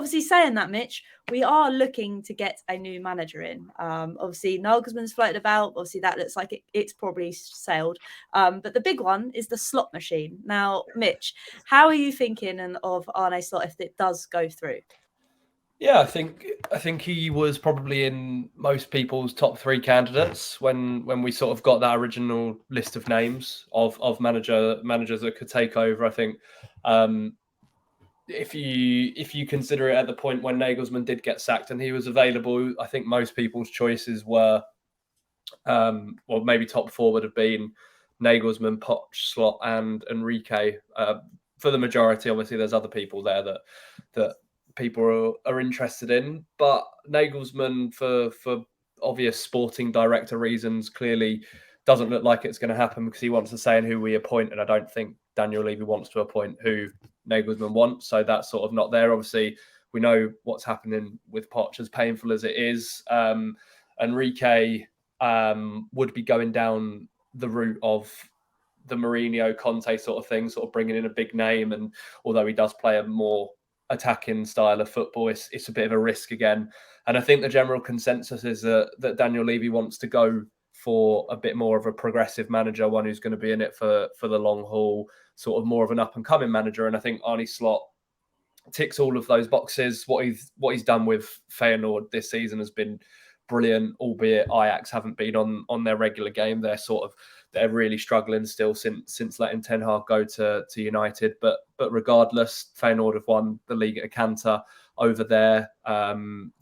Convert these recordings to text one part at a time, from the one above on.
obviously saying that, Mitch, we are looking to get a new manager in. Obviously, Nagelsmann's floated about. Obviously, that looks like it's probably sailed. But the big one is the slot machine. Now, Mitch, how are you thinking of Arne Slot if it does go through? Yeah, I think he was probably in most people's top three candidates when we sort of got that original list of names of managers that could take over. I think if you consider it at the point when Nagelsmann did get sacked and he was available, I think most people's choices were, well, maybe top four would have been Nagelsmann, Poch, Slot, and Enrique. For the majority, obviously, there's other people there that people are interested in, but Nagelsmann, for obvious sporting director reasons, clearly doesn't look like it's going to happen because he wants to say in who we appoint, and I don't think Daniel Levy wants to appoint who Nagelsmann wants, so that's sort of not there. Obviously, we know what's happening with Poch, as painful as it is. Enrique would be going down the route of the Mourinho Conte sort of thing, sort of bringing in a big name, and although he does play a more attacking style of football, it's a bit of a risk again. And I think the general consensus is that Daniel Levy wants to go for a bit more of a progressive manager, one who's going to be in it for the long haul, sort of more of an up and coming manager. And I think Arne Slot ticks all of those boxes. What he's done with Feyenoord this season has been brilliant, albeit Ajax haven't been on their regular game. They're really struggling still since letting Ten Hag go to United. But regardless, Feyenoord have won the league at a canter over there.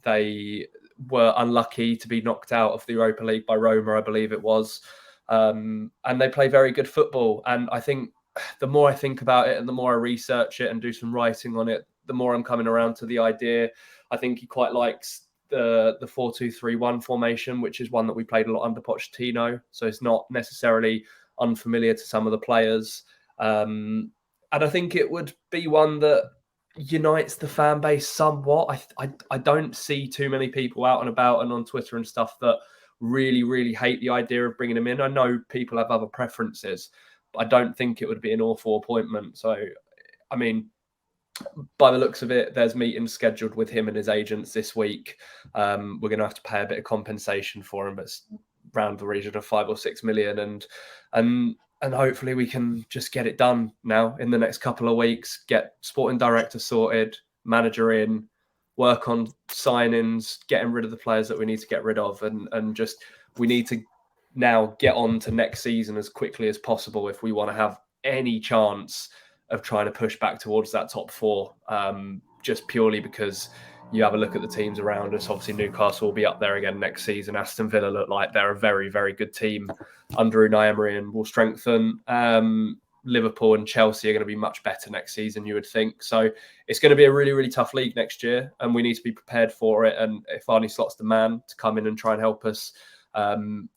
They were unlucky to be knocked out of the Europa League by Roma, I believe it was. And they play very good football. And I think the more I think about it and the more I research it and do some writing on it, the more I'm coming around to the idea. I think he quite likes the 4-2-3-1 formation, which is one that we played a lot under Pochettino. So it's not necessarily unfamiliar to some of the players. And I think it would be one that unites the fan base somewhat. I don't see too many people out and about and on Twitter and stuff that really, really hate the idea of bringing him in. I know people have other preferences, but I don't think it would be an awful appointment. So, I mean, by the looks of it, there's meetings scheduled with him and his agents this week. We're going to have to pay a bit of compensation for him, but it's around the region of 5 or 6 million. And hopefully we can just get it done now in the next couple of weeks, get sporting director sorted, manager in, work on signings, getting rid of the players that we need to get rid of. And just, we need to now get on to next season as quickly as possible if we want to have any chance of trying to push back towards that top four, just purely because you have a look at the teams around us. Obviously, Newcastle will be up there again next season. Aston Villa look like they're a very, very good team under Unai Emery and will strengthen. Liverpool and Chelsea are going to be much better next season, you would think. So it's going to be a really, really tough league next year, and we need to be prepared for it. And if Arne Slot's the man to come in and try and help us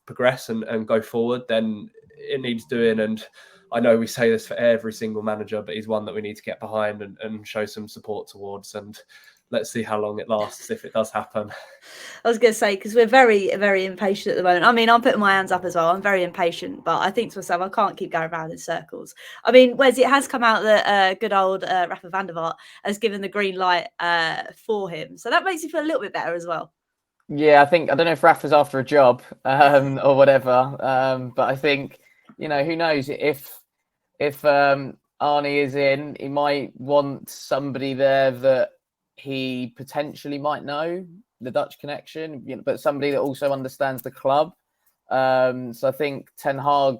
progress and go forward, then it needs doing. And I know we say this for every single manager, but he's one that we need to get behind and show some support towards. And let's see how long it lasts if it does happen. I was going to say, because we're very, very impatient at the moment. I mean, I'm putting my hands up as well. I'm very impatient, but I think to myself, I can't keep going around in circles. I mean, Wes, it has come out that good old Rafa van der Vaart has given the green light for him. So that makes you feel a little bit better as well. Yeah, I don't know if Rafa's after a job or whatever, but I think, who knows, if Arne is in, he might want somebody there that he potentially might know, the Dutch connection, but somebody that also understands the club. So I think Ten Hag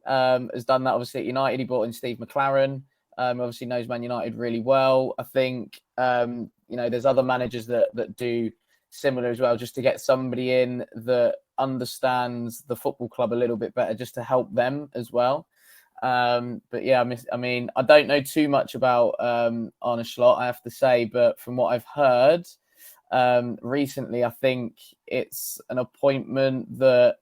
has done that obviously at United. He brought in Steve McLaren, obviously knows Man United really well. I think, there's other managers that do similar as well, just to get somebody in that understands the football club a little bit better, just to help them as well. But yeah, I mean, I don't know too much about Arne Slot, I have to say, but from what I've heard recently, I think it's an appointment that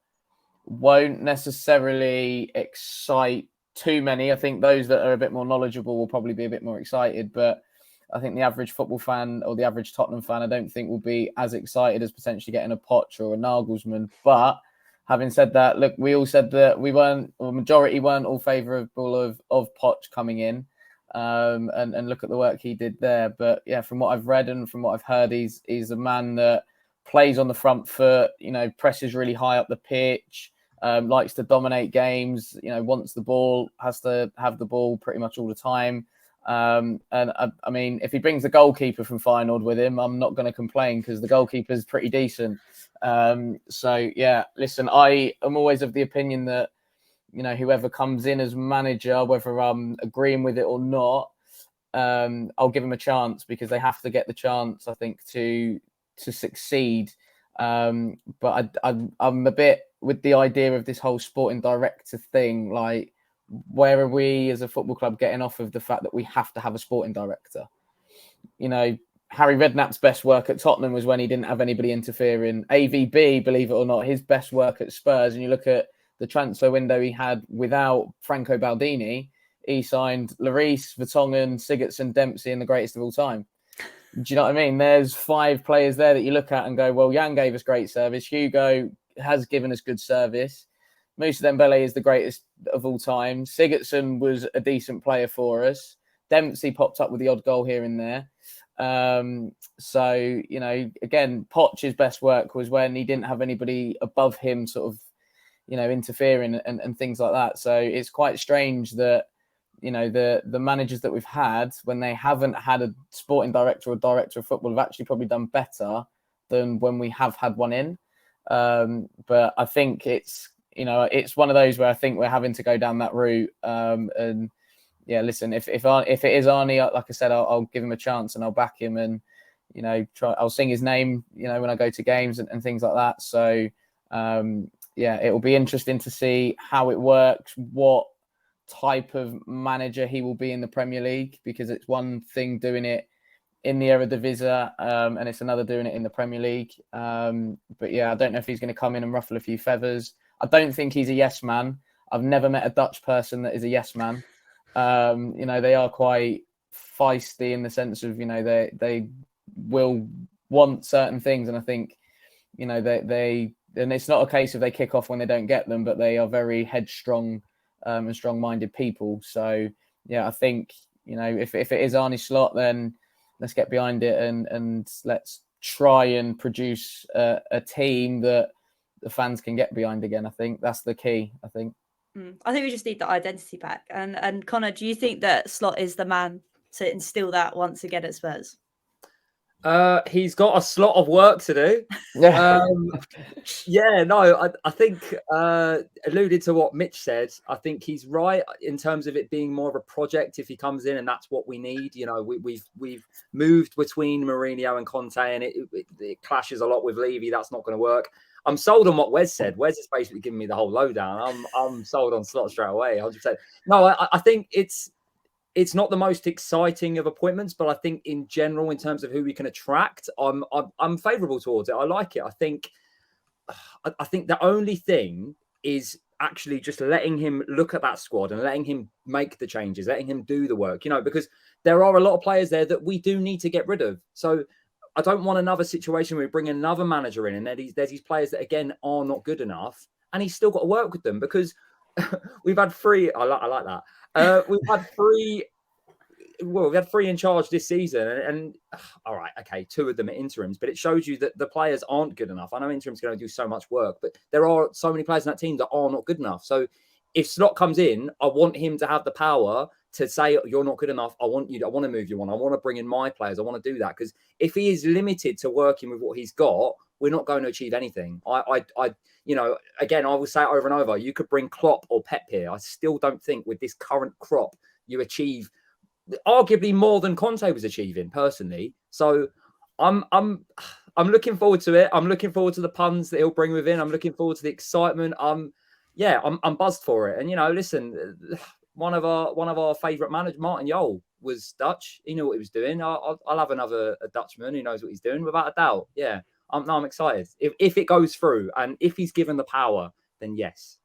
won't necessarily excite too many. I think those that are a bit more knowledgeable will probably be a bit more excited, but I think the average football fan or the average Tottenham fan, I don't think will be as excited as potentially getting a Poch or a Nagelsmann. But having said that, look, we all said that majority weren't all favourable of Poch coming in. and look at the work he did there. But yeah, from what I've read and from what I've heard, he's a man that plays on the front foot, presses really high up the pitch, likes to dominate games, wants the ball, has to have the ball pretty much all the time. And I mean, if he brings the goalkeeper from Feyenoord with him, I'm not going to complain because the goalkeeper's pretty decent. So yeah, listen, I am always of the opinion that, whoever comes in as manager, whether I'm agreeing with it or not, I'll give them a chance because they have to get the chance, I think, to succeed. But I'm a bit with the idea of this whole sporting director thing. Like, where are we as a football club getting off of the fact that we have to have a sporting director? Harry Redknapp's best work at Tottenham was when he didn't have anybody interfering. AVB, believe it or not, his best work at Spurs, and you look at the transfer window he had without Franco Baldini, he signed Lloris, Vertonghen, Sigurdsson, Dempsey, and the greatest of all time. Do you know what I mean? There's 5 players there that you look at and go, well, Jan gave us great service. Hugo has given us good service. Moussa Dembele is the greatest of all time. Sigurdsson was a decent player for us. Dempsey popped up with the odd goal here and there. So, again, Poch's best work was when he didn't have anybody above him sort of, interfering and things like that. So it's quite strange that, the managers that we've had, when they haven't had a sporting director or director of football, have actually probably done better than when we have had one in. But I think it's one of those where I think we're having to go down that route. And yeah, listen, if it is Arne, like I said, I'll give him a chance and I'll back him and, I'll sing his name, when I go to games and things like that. So, yeah, it will be interesting to see how it works, what type of manager he will be in the Premier League, because it's one thing doing it in the Eredivisie, and it's another doing it in the Premier League. But yeah, I don't know if he's going to come in and ruffle a few feathers. I don't think he's a yes man. I've never met a Dutch person that is a yes man. They are quite feisty in the sense of, they will want certain things. And I think, and it's not a case of they kick off when they don't get them, but they are very headstrong and strong-minded people. So, yeah, I think, if it is Arne Slot, then let's get behind it and let's try and produce a team that the fans can get behind again. I think that's the key, I think. I think we just need the identity back. And Connor, do you think that Slot is the man to instill that once again at Spurs? He's got a slot of work to do. I think alluded to what Mitch said. I think he's right in terms of it being more of a project if he comes in, and that's what we need. We've moved between Mourinho and Conte, and it clashes a lot with Levy. That's not going to work. I'm sold on what Wes said. Wes is basically giving me the whole lowdown. I'm sold on Slot straight away. 100%. No, I think it's not the most exciting of appointments, but I think in general, in terms of who we can attract, I'm favourable towards it. I like it. I think the only thing is actually just letting him look at that squad and letting him make the changes, letting him do the work, because there are a lot of players there that we do need to get rid of. So I don't want another situation where we bring another manager in and there's these players that, again, are not good enough, and he's still got to work with them because we've had 3. I like that. We've had 3. Well, we've had 3 in charge this season, and all right, okay, 2 of them are interims, but it shows you that the players aren't good enough. I know interims are going to do so much work, but there are so many players in that team that are not good enough. So if Slot comes in, I want him to have the power to say, you're not good enough. I want to move you on. I want to bring in my players. I want to do that, because if he is limited to working with what he's got, we're not going to achieve anything. Again, I will say it over and over. You could bring Klopp or Pep here. I still don't think with this current crop you achieve arguably more than Conte was achieving personally. So I'm looking forward to it. I'm looking forward to the puns that he'll bring within. I'm looking forward to the excitement. I'm buzzed for it. And listen, one of our favourite managers, Martin Jol, was Dutch. He knew what he was doing. I'll have another Dutchman who knows what he's doing, without a doubt. Yeah, I'm excited. If it goes through and if he's given the power, then yes.